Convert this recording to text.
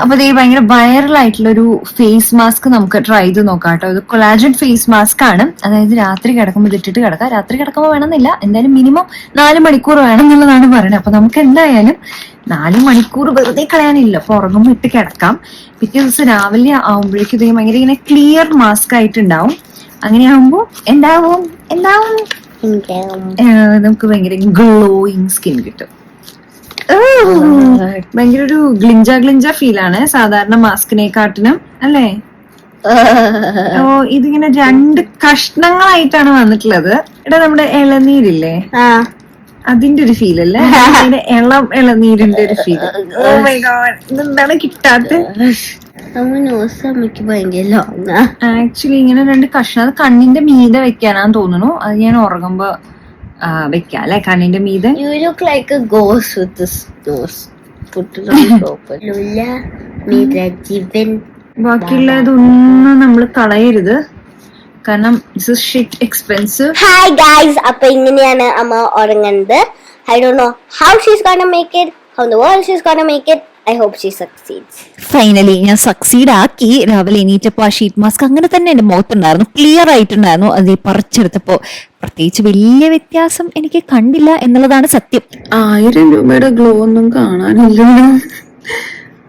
അപ്പൊ ഇത് ഭയങ്കര വൈറൽ ആയിട്ടുള്ള ഒരു ഫേസ് മാസ്ക് നമുക്ക് ട്രൈ ചെയ്ത് നോക്കാം കേട്ടോ. ഇത് കൊളാജൻ ഫേസ് മാസ്ക് ആണ്. അതായത് രാത്രി കിടക്കുമ്പോൾ ഇതിട്ടിട്ട് കിടക്കാം. രാത്രി കിടക്കുമ്പോൾ വേണമെന്നില്ല, എന്തായാലും മിനിമം 4 മണിക്കൂർ വേണം എന്നുള്ളതാണ് പറയുന്നത്. അപ്പൊ നമുക്ക് എന്തായാലും 4 മണിക്കൂർ വെറുതെ കളയാനില്ല. അപ്പൊ ഉറങ്ങുമ്പോൾ ഇട്ട് കിടക്കാം. പിറ്റേ ദിവസം രാവിലെ ആവുമ്പോഴേക്കും ഇത് ഭയങ്കര ഇങ്ങനെ ക്ലിയർ മാസ്ക് ആയിട്ടുണ്ടാവും. അങ്ങനെയാവുമ്പോ എന്താവും നമുക്ക് ഭയങ്കര ഗ്ലോയിങ് സ്കിൻ കിട്ടും. ഭയങ്കര ഒരു ഗ്ലിഞ്ച ഫീലാണ് സാധാരണ മാസ്കിനെക്കാട്ടിനും അല്ലേ? ഓ ഇതിങ്ങനെ 2 കഷ്ണങ്ങളായിട്ടാണ് വന്നിട്ടുള്ളത്. എടാ നമ്മുടെ ഇളനീരില്ലേ, അതിന്റെ ഒരു ഫീൽ അല്ലേ? ഇളനീരിന്റെ ഒരു ഫീൽ. ഓ മൈ ഗോഡ്, ഇതെന്താണ് കിട്ടാത്ത? ആക്ച്വലി ഇങ്ങനെ 2 കഷ്ണം, അത് കണ്ണിന്റെ മീതെ വെക്കാനാന്ന് തോന്നുന്നു. അത് ഞാൻ ഉറങ്ങുമ്പോ വെക്കാം അല്ലെ കണ്ണിന്റെ മീതെ. ബാക്കിയുള്ളതൊന്നും നമ്മൾ കളയരുത്, കാരണം എക്സ്പെൻസീവ്. ഹായ് ഗൈസ്, അപ്പൊ ഇങ്ങനെയാണ് അമ്മ ഉറങ്ങുന്നത്. I don't know how she's gonna make it, how the world she's gonna make it. I hope she succeeds. Finally ഞാൻ സക്സീഡ് ആക്കി. രാവിലെ എണീറ്റപ്പോ ആ ഷീറ്റ് മാസ്ക് അങ്ങനെ തന്നെ എന്റെ മുഖത്തുണ്ടായിരുന്നു, ക്ലിയർ ആയിട്ടുണ്ടായിരുന്നു. അത് പറിച്ചെടുത്തപ്പോ പ്രത്യേകിച്ച് വലിയ വ്യത്യാസം എനിക്ക് കണ്ടില്ല എന്നുള്ളതാണ് സത്യം. 1000 രൂപയുടെ ഗ്ലോ ഒന്നും കാണാനില്ല.